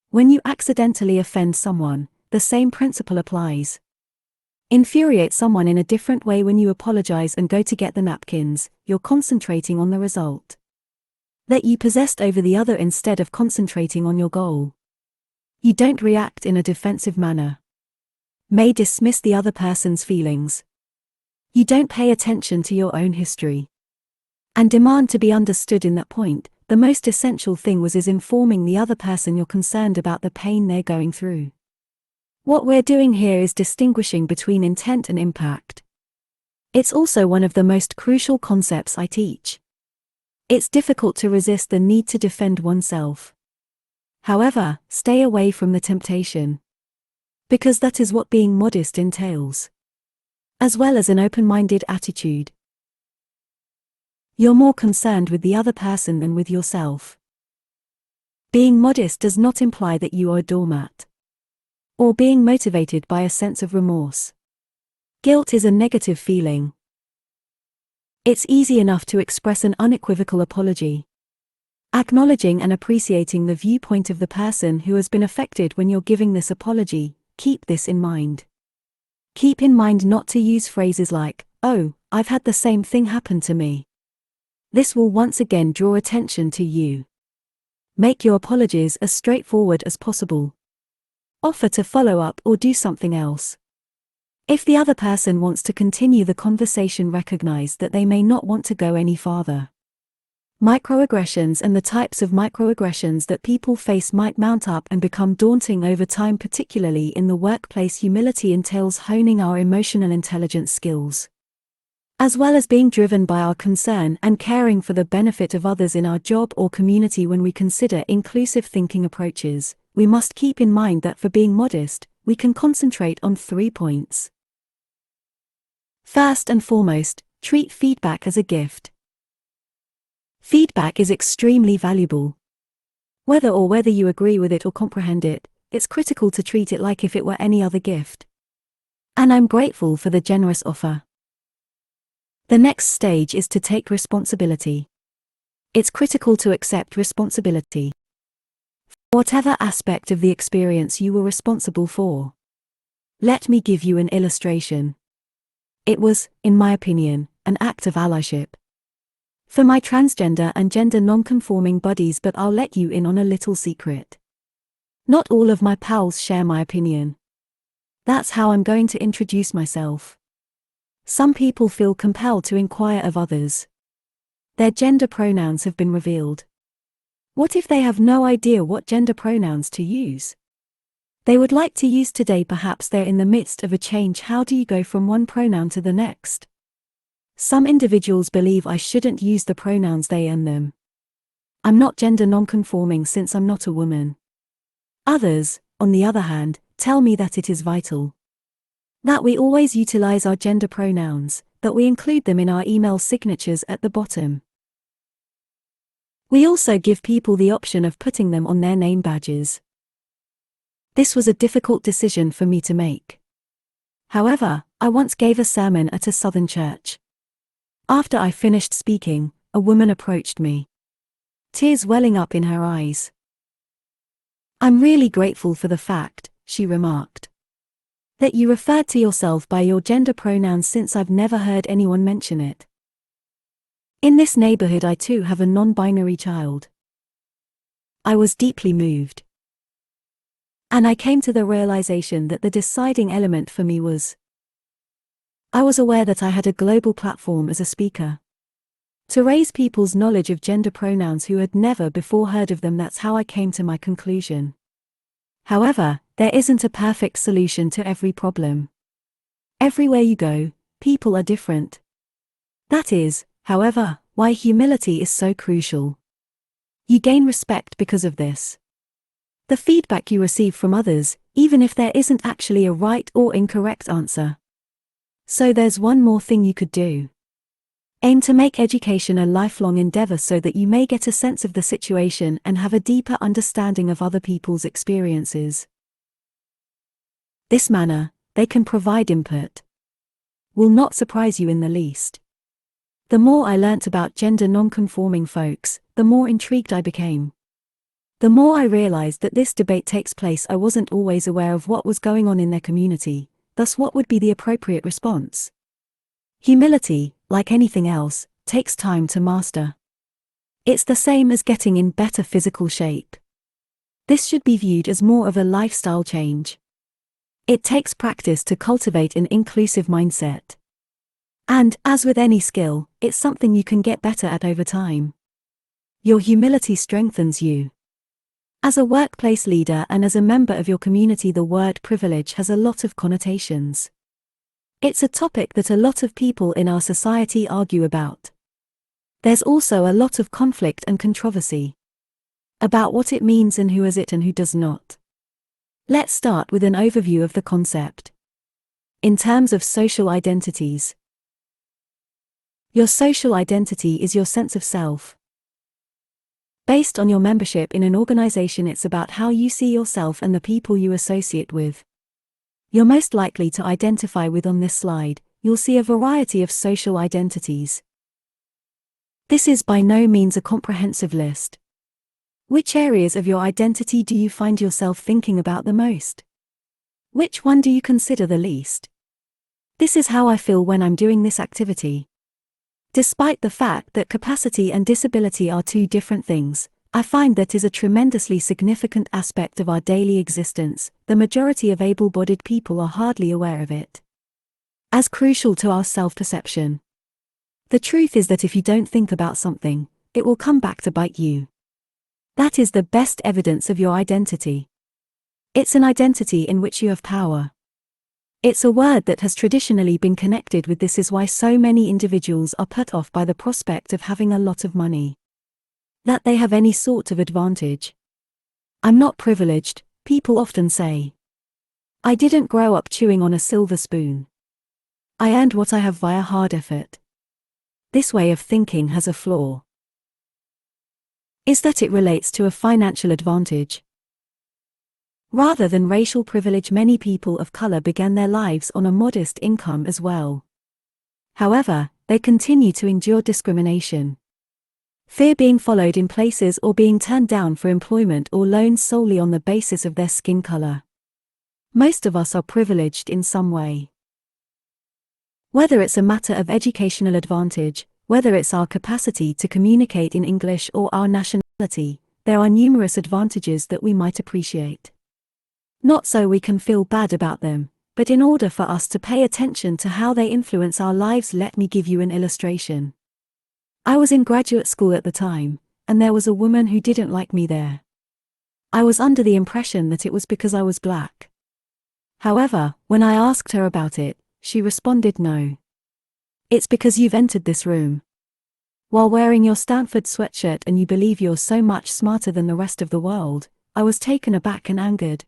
When you accidentally offend someone, the same principle applies. Infuriate someone in a different way when you apologize and go to get the napkins, you're concentrating on the result that you possessed over the other instead of concentrating on your goal. You don't react in a defensive manner. May dismiss the other person's feelings. You don't pay attention to your own history. And demand to be understood in that point. The most essential thing is informing the other person you're concerned about the pain they're going through. What we're doing here is distinguishing between intent and impact. It's also one of the most crucial concepts I teach. It's difficult to resist the need to defend oneself. However, stay away from the temptation. Because that is what being modest entails. As well as an open-minded attitude. You're more concerned with the other person than with yourself. Being modest does not imply that you are a doormat. Or being motivated by a sense of remorse. Guilt is a negative feeling. It's easy enough to express an unequivocal apology. Acknowledging and appreciating the viewpoint of the person who has been affected when you're giving this apology, keep this in mind. Keep in mind not to use phrases like, "Oh, I've had the same thing happen to me." This will once again draw attention to you. Make your apologies as straightforward as possible. Offer to follow up or do something else. If the other person wants to continue the conversation, recognize that they may not want to go any farther. Microaggressions and the types of microaggressions that people face might mount up and become daunting over time, particularly in the workplace. Humility entails honing our emotional intelligence skills. As well as being driven by our concern and caring for the benefit of others in our job or community. When we consider inclusive thinking approaches, we must keep in mind that for being modest, we can concentrate on 3 points. First and foremost, treat feedback as a gift. Feedback is extremely valuable. Whether you agree with it or comprehend it, it's critical to treat it like if it were any other gift. And I'm grateful for the generous offer. The next stage is to take responsibility. It's critical to accept responsibility for whatever aspect of the experience you were responsible for. Let me give you an illustration. It was, in my opinion, an act of allyship for my transgender and gender non-conforming buddies, but I'll let you in on a little secret. Not all of my pals share my opinion. That's how I'm going to introduce myself. Some people feel compelled to inquire of others. Their gender pronouns have been revealed. What if they have no idea what gender pronouns to use? They would like to use today. Perhaps they're in the midst of a change. How do you go from one pronoun to the next? Some individuals believe I shouldn't use the pronouns they and them. I'm not gender non-conforming since I'm not a woman. Others, on the other hand, tell me that it is vital that we always utilize our gender pronouns, that we include them in our email signatures at the bottom. We also give people the option of putting them on their name badges. This was a difficult decision for me to make. However, I once gave a sermon at a southern church. After I finished speaking, a woman approached me, tears welling up in her eyes. "I'm really grateful for the fact," she remarked, "that you referred to yourself by your gender pronouns, since I've never heard anyone mention it. In this neighborhood I too have a non-binary child." I was deeply moved. And I came to the realization that the deciding element for me was, I was aware that I had a global platform as a speaker to raise people's knowledge of gender pronouns who had never before heard of them. That's how I came to my conclusion. However, there isn't a perfect solution to every problem. Everywhere you go, people are different. That is, however, why humility is so crucial. You gain respect because of this. The feedback you receive from others, even if there isn't actually a right or incorrect answer. So there's one more thing you could do. Aim to make education a lifelong endeavor so that you may get a sense of the situation and have a deeper understanding of other people's experiences. This manner, they can provide input. Will not surprise you in the least. The more I learnt about gender non-conforming folks, the more intrigued I became. The more I realized that this debate takes place, I wasn't always aware of what was going on in their community, thus what would be the appropriate response. Humility, like anything else, takes time to master. It's the same as getting in better physical shape. This should be viewed as more of a lifestyle change. It takes practice to cultivate an inclusive mindset. And, as with any skill, it's something you can get better at over time. Your humility strengthens you. As a workplace leader and as a member of your community, the word privilege has a lot of connotations. It's a topic that a lot of people in our society argue about. There's also a lot of conflict and controversy about what it means and who has it and who does not. Let's start with an overview of the concept. In terms of social identities, your social identity is your sense of self. Based on your membership in an organization, it's about how you see yourself and the people you associate with. You're most likely to identify with on this slide. You'll see a variety of social identities. This is by no means a comprehensive list. Which areas of your identity do you find yourself thinking about the most? Which one do you consider the least? This is how I feel when I'm doing this activity. Despite the fact that capacity and disability are two different things, I find that is a tremendously significant aspect of our daily existence. The majority of able-bodied people are hardly aware of it. As crucial to our self-perception. The truth is that if you don't think about something, it will come back to bite you. That is the best evidence of your identity. It's an identity in which you have power. It's a word that has traditionally been connected with this, is why so many individuals are put off by the prospect of having a lot of money. That they have any sort of advantage. I'm not privileged, people often say. I didn't grow up chewing on a silver spoon. I earned what I have via hard effort. This way of thinking has a flaw. Is that it relates to a financial advantage. Rather than racial privilege, many people of color began their lives on a modest income as well. However, they continue to endure discrimination. Fear being followed in places or being turned down for employment or loans solely on the basis of their skin color. Most of us are privileged in some way. Whether it's a matter of educational advantage, whether it's our capacity to communicate in English or our nationality, there are numerous advantages that we might appreciate. Not so we can feel bad about them, but in order for us to pay attention to how they influence our lives, let me give you an illustration. I was in graduate school at the time, and there was a woman who didn't like me there. I was under the impression that it was because I was black. However, when I asked her about it, she responded, "No. It's because you've entered this room while wearing your Stanford sweatshirt and you believe you're so much smarter than the rest of the world." I was taken aback and angered.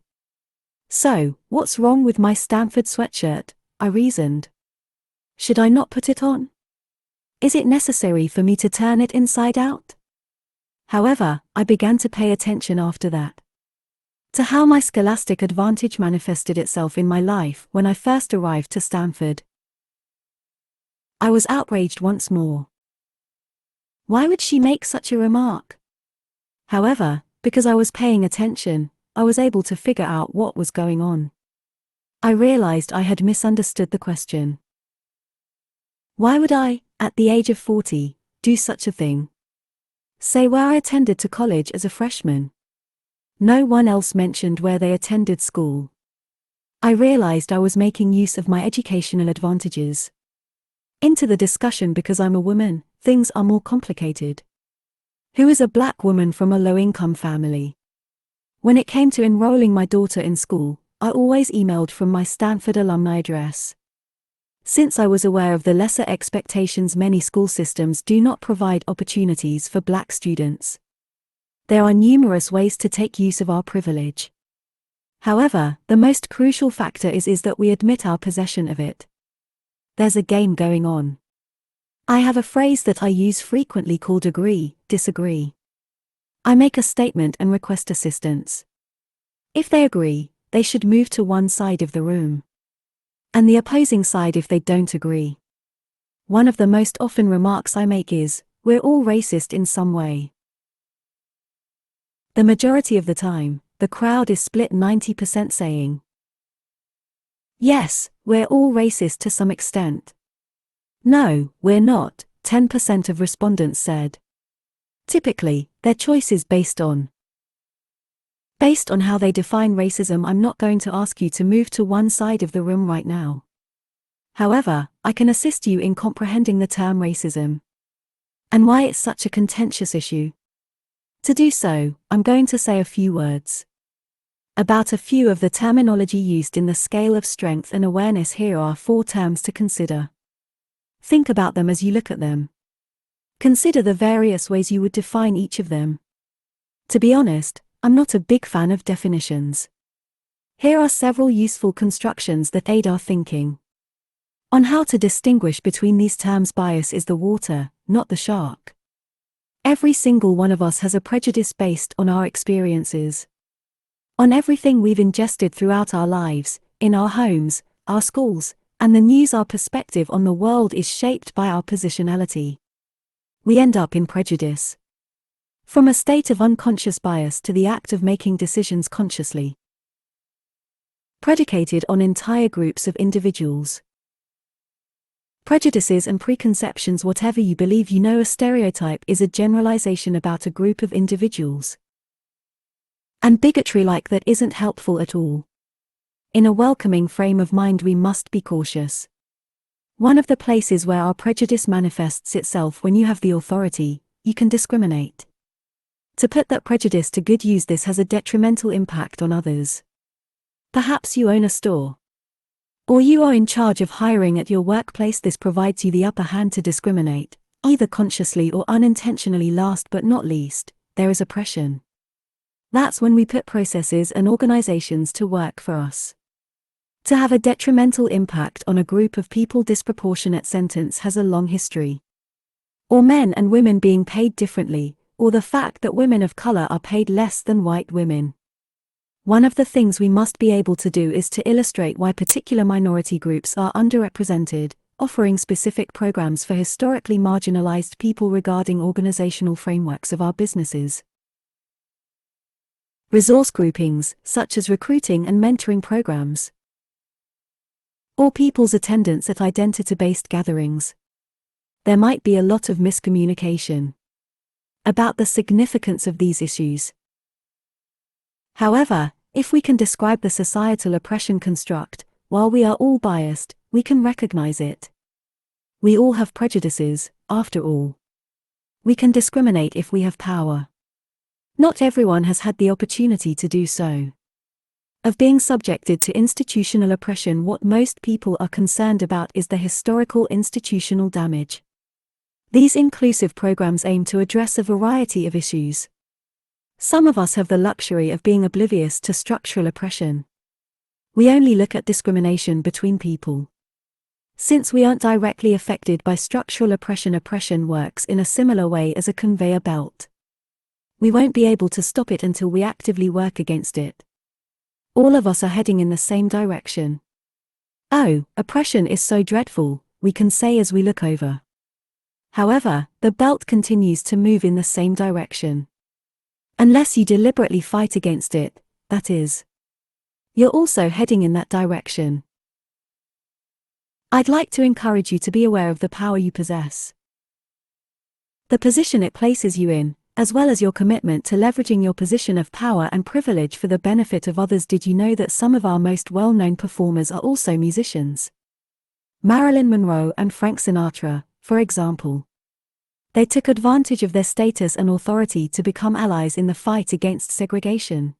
So, what's wrong with my Stanford sweatshirt? I reasoned. Should I not put it on? Is it necessary for me to turn it inside out? However, I began to pay attention after that to how my scholastic advantage manifested itself in my life when I first arrived to Stanford. I was outraged once more. Why would she make such a remark? However, because I was paying attention, I was able to figure out what was going on. I realized I had misunderstood the question. Why would I, at the age of 40, do such a thing? Say where I attended to college as a freshman. No one else mentioned where they attended school. I realized I was making use of my educational advantages into the discussion. Because I'm a woman, things are more complicated. Who is a black woman from a low-income family? When it came to enrolling my daughter in school, I always emailed from my Stanford alumni address. Since I was aware of the lesser expectations, many school systems do not provide opportunities for black students. There are numerous ways to take use of our privilege. However, the most crucial factor is that we admit our possession of it. There's a game going on. I have a phrase that I use frequently called agree, disagree. I make a statement and request assistance. If they agree, they should move to one side of the room. And the opposing side if they don't agree. One of the most often remarks I make is, "We're all racist in some way." The majority of the time, the crowd is split 90% saying, "Yes, we're all racist to some extent." "No, we're not," 10% of respondents said. Typically, their choice is based on how they define racism. I'm not going to ask you to move to one side of the room right now. However, I can assist you in comprehending the term racism and why it's such a contentious issue. To do so, I'm going to say a few words about a few of the terminology used in the scale of strength and awareness. Here are 4 terms to consider. Think about them as you look at them. Consider the various ways you would define each of them. To be honest, I'm not a big fan of definitions. Here are several useful constructions that aid our thinking on how to distinguish between these terms. Bias is the water, not the shark. Every single one of us has a prejudice based on our experiences, on everything we've ingested throughout our lives, in our homes, our schools, and the news. Our perspective on the world is shaped by our positionality. We end up in prejudice. From a state of unconscious bias to the act of making decisions consciously, predicated on entire groups of individuals. Prejudices and preconceptions. Whatever you believe, you know, a stereotype is a generalization about a group of individuals. And bigotry like that isn't helpful at all. In a welcoming frame of mind, we must be cautious. One of the places where our prejudice manifests itself: when you have the authority, you can discriminate. To put that prejudice to good use, this has a detrimental impact on others. Perhaps you own a store, or you are in charge of hiring at your workplace. This provides you the upper hand to discriminate, either consciously or unintentionally. Last but not least, there is oppression. That's when we put processes and organizations to work for us to have a detrimental impact on a group of people. Disproportionate sentence has a long history. Or men and women being paid differently, or the fact that women of color are paid less than white women. One of the things we must be able to do is to illustrate why particular minority groups are underrepresented, offering specific programs for historically marginalized people regarding organizational frameworks of our businesses. Resource groupings, such as recruiting and mentoring programs, or people's attendance at identity-based gatherings. There might be a lot of miscommunication about the significance of these issues. However, if we can describe the societal oppression construct, while we are all biased, we can recognize it. We all have prejudices, after all. We can discriminate if we have power. Not everyone has had the opportunity to do so. Of being subjected to institutional oppression, what most people are concerned about is the historical institutional damage. These inclusive programs aim to address a variety of issues. Some of us have the luxury of being oblivious to structural oppression. We only look at discrimination between people. Since we aren't directly affected by structural oppression, oppression works in a similar way as a conveyor belt. We won't be able to stop it until we actively work against it. All of us are heading in the same direction. "Oh, oppression is so dreadful," we can say as we look over. However, the belt continues to move in the same direction. Unless you deliberately fight against it, that is. You're also heading in that direction. I'd like to encourage you to be aware of the power you possess, the position it places you in, as well as your commitment to leveraging your position of power and privilege for the benefit of others. Did you know that some of our most well-known performers are also musicians? Marilyn Monroe and Frank Sinatra, for example. They took advantage of their status and authority to become allies in the fight against segregation.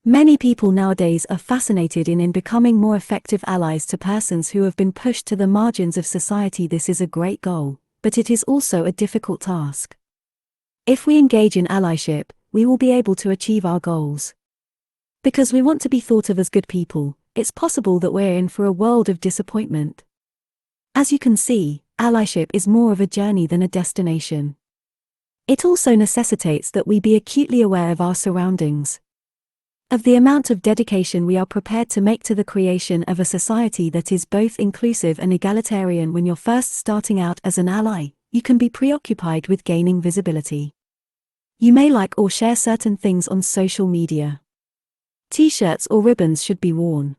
Many people nowadays are fascinated in becoming more effective allies to persons who have been pushed to the margins of society. This is a great goal, but it is also a difficult task. If we engage in allyship, we will be able to achieve our goals. Because we want to be thought of as good people, it's possible that we're in for a world of disappointment. As you can see, allyship is more of a journey than a destination. It also necessitates that we be acutely aware of our surroundings, of the amount of dedication we are prepared to make to the creation of a society that is both inclusive and egalitarian. When you're first starting out as an ally, you can be preoccupied with gaining visibility. You may like or share certain things on social media. T-shirts or ribbons should be worn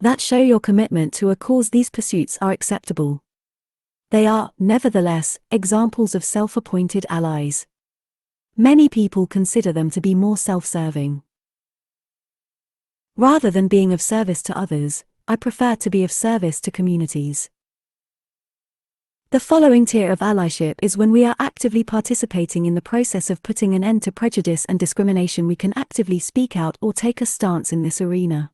that show your commitment to a cause. These pursuits are acceptable. They are, nevertheless, examples of self-appointed allies. Many people consider them to be more self-serving. Rather than being of service to others, I prefer to be of service to communities. The following tier of allyship is when we are actively participating in the process of putting an end to prejudice and discrimination. We can actively speak out or take a stance in this arena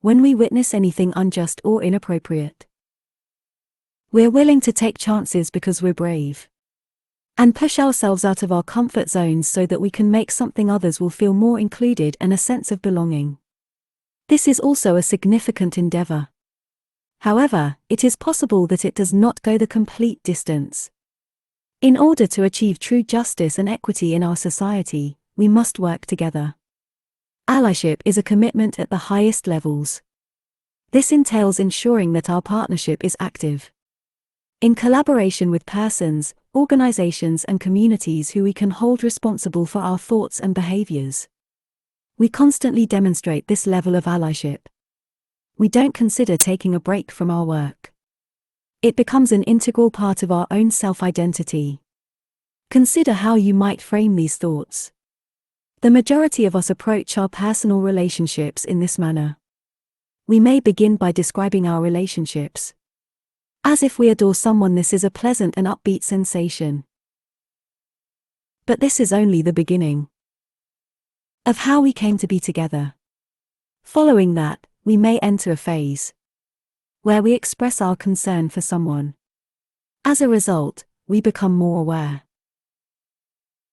when we witness anything unjust or inappropriate. We're willing to take chances because we're brave and push ourselves out of our comfort zones so that we can make something others will feel more included and a sense of belonging. This is also a significant endeavor. However, it is possible that it does not go the complete distance. In order to achieve true justice and equity in our society, we must work together. Allyship is a commitment at the highest levels. This entails ensuring that our partnership is active, in collaboration with persons, organizations and communities who we can hold responsible for our thoughts and behaviors. We constantly demonstrate this level of allyship. We don't consider taking a break from our work. It becomes an integral part of our own self-identity. Consider how you might frame these thoughts. The majority of us approach our personal relationships in this manner. We may begin by describing our relationships as if we adore someone. This is a pleasant and upbeat sensation. But this is only the beginning of how we came to be together. Following that, we may enter a phase where we express our concern for someone. As a result, we become more aware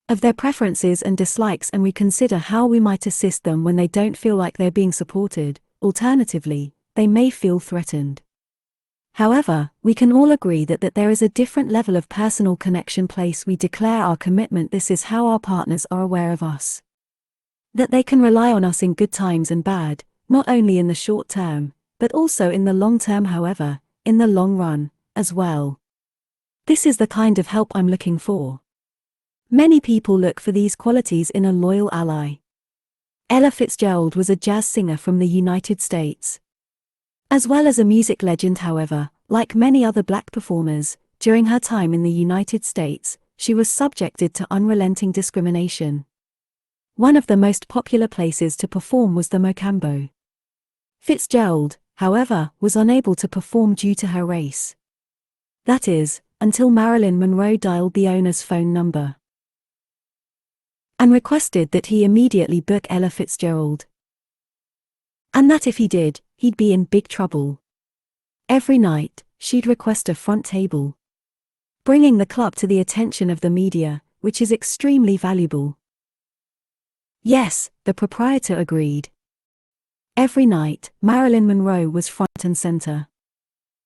of their preferences and dislikes, and we consider how we might assist them when they don't feel like they're being supported. Alternatively, they may feel threatened. However, we can all agree that there is a different level of personal connection. Place we declare our commitment. This is how our partners are aware of us, that they can rely on us in good times and bad, not only in the short term, but also in the long term. However, in the long run, as well. This is the kind of help I'm looking for. Many people look for these qualities in a loyal ally. Ella Fitzgerald was a jazz singer from the United States, as well as a music legend. However, like many other black performers, during her time in the United States, she was subjected to unrelenting discrimination. One of the most popular places to perform was the Mocambo. Fitzgerald, however, was unable to perform due to her race. That is, until Marilyn Monroe dialed the owner's phone number and requested that he immediately book Ella Fitzgerald, and that if he did, he'd be in big trouble. Every night, she'd request a front table, bringing the club to the attention of the media, which is extremely valuable. Yes, the proprietor agreed. Every night, Marilyn Monroe was front and center.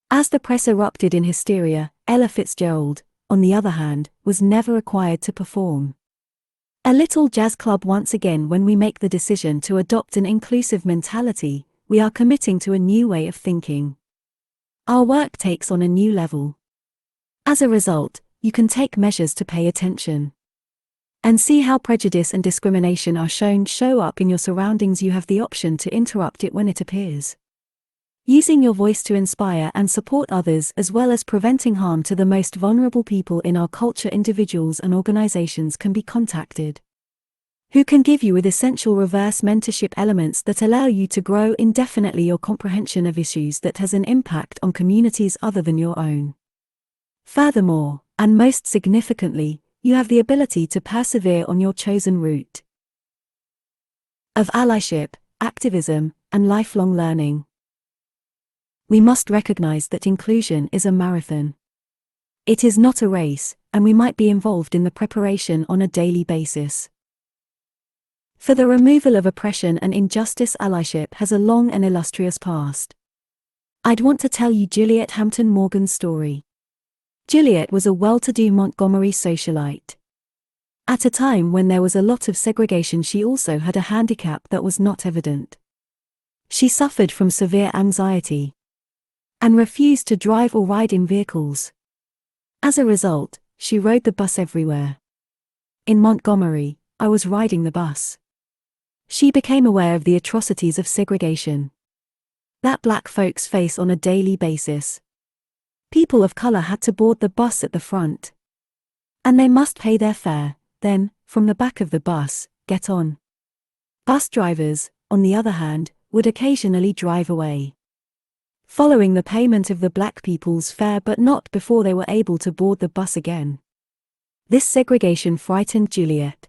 As the press erupted in hysteria, Ella Fitzgerald, on the other hand, was never required to perform. A little jazz club. Once again, when we make the decision to adopt an inclusive mentality, we are committing to a new way of thinking. Our work takes on a new level. As a result, you can take measures to pay attention and see how prejudice and discrimination show up in your surroundings. You have the option to interrupt it when it appears, using your voice to inspire and support others, as well as preventing harm to the most vulnerable people in our culture. Individuals and organizations can be contacted who can give you with essential reverse mentorship elements that allow you to grow indefinitely your comprehension of issues that has an impact on communities other than your own. Furthermore, and most significantly, you have the ability to persevere on your chosen route of allyship, activism, and lifelong learning. We must recognize that inclusion is a marathon. It is not a race, and we might be involved in the preparation on a daily basis. For the removal of oppression and injustice, allyship has a long and illustrious past. I'd want to tell you Juliet Hampton Morgan's story. Juliet was a well-to-do Montgomery socialite. At a time when there was a lot of segregation, she also had a handicap that was not evident. She suffered from severe anxiety and refused to drive or ride in vehicles. As a result, she rode the bus everywhere. In Montgomery, I was riding the bus. She became aware of the atrocities of segregation that black folks face on a daily basis. People of color had to board the bus at the front, and they must pay their fare, then, from the back of the bus, get on. Bus drivers, on the other hand, would occasionally drive away, following the payment of the black people's fare, but not before they were able to board the bus again. This segregation frightened Juliet.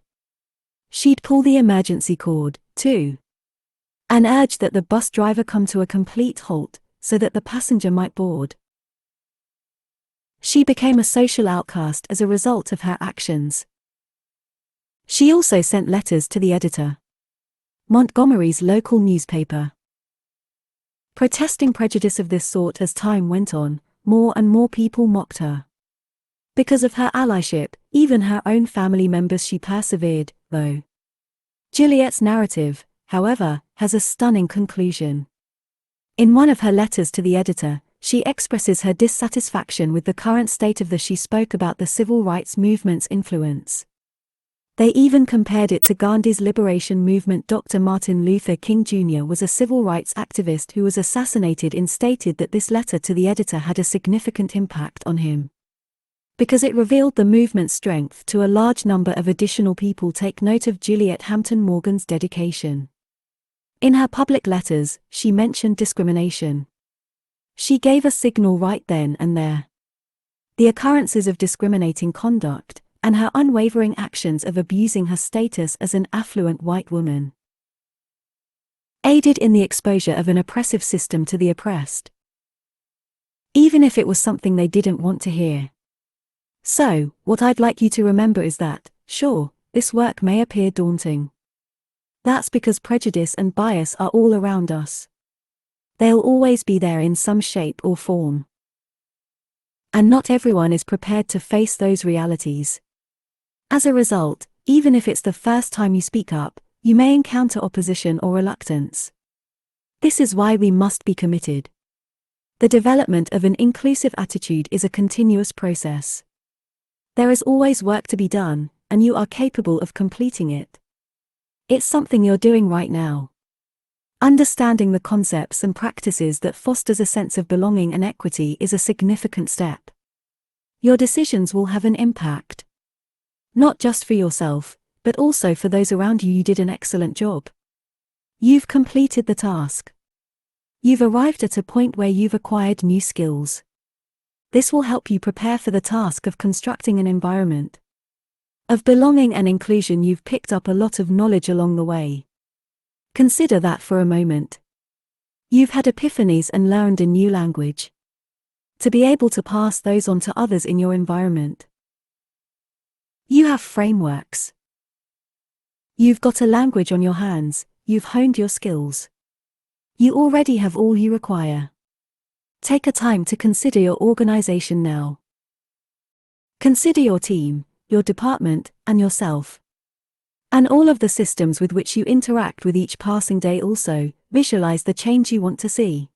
She'd pull the emergency cord, too, and urge that the bus driver come to a complete halt so that the passenger might board. She became a social outcast as a result of her actions. She also sent letters to the editor, Montgomery's local newspaper, protesting prejudice of this sort. As time went on, more and more people mocked her. Because of her allyship, even her own family members, she persevered, though. Juliet's narrative, however, has a stunning conclusion. In one of her letters to the editor, she expresses her dissatisfaction with the current state of the. She spoke about the civil rights movement's influence. They even compared it to Gandhi's liberation movement. Dr. Martin Luther King Jr. was a civil rights activist who was assassinated, and stated that this letter to the editor had a significant impact on him, because it revealed the movement's strength to a large number of additional people. Take note of Juliet Hampton Morgan's dedication. In her public letters, she mentioned discrimination. She gave a signal right then and there. The occurrences of discriminating conduct, and her unwavering actions of abusing her status as an affluent white woman, aided in the exposure of an oppressive system to the oppressed, even if it was something they didn't want to hear. So, what I'd like you to remember is that, sure, this work may appear daunting. That's because prejudice and bias are all around us. They'll always be there in some shape or form. And not everyone is prepared to face those realities. As a result, even if it's the first time you speak up, you may encounter opposition or reluctance. This is why we must be committed. The development of an inclusive attitude is a continuous process. There is always work to be done, and you are capable of completing it. It's something you're doing right now. Understanding the concepts and practices that fosters a sense of belonging and equity is a significant step. Your decisions will have an impact, not just for yourself, but also for those around you. You did an excellent job. You've completed the task. You've arrived at a point where you've acquired new skills. This will help you prepare for the task of constructing an environment of belonging and inclusion. You've picked up a lot of knowledge along the way. Consider that for a moment. You've had epiphanies and learned a new language, to be able to pass those on to others in your environment. You have frameworks. You've got a language on your hands. You've honed your skills. You already have all you require. Take a time to consider your organization now. Consider your team, your department, and yourself, and all of the systems with which you interact with each passing day. Also, visualize the change you want to see.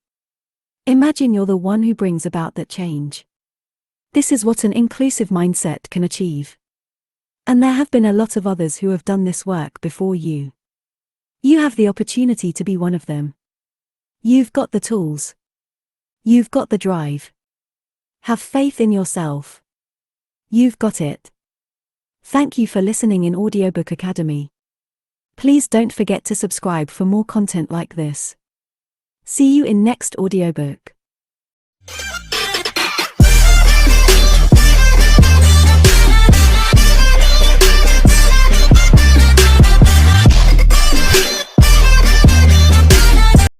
Imagine you're the one who brings about that change. This is what an inclusive mindset can achieve. And there have been a lot of others who have done this work before you. You have the opportunity to be one of them. You've got the tools. You've got the drive. Have faith in yourself. You've got it. Thank you for listening in Audiobook Academy. Please don't forget to subscribe for more content like this. See you in next audiobook.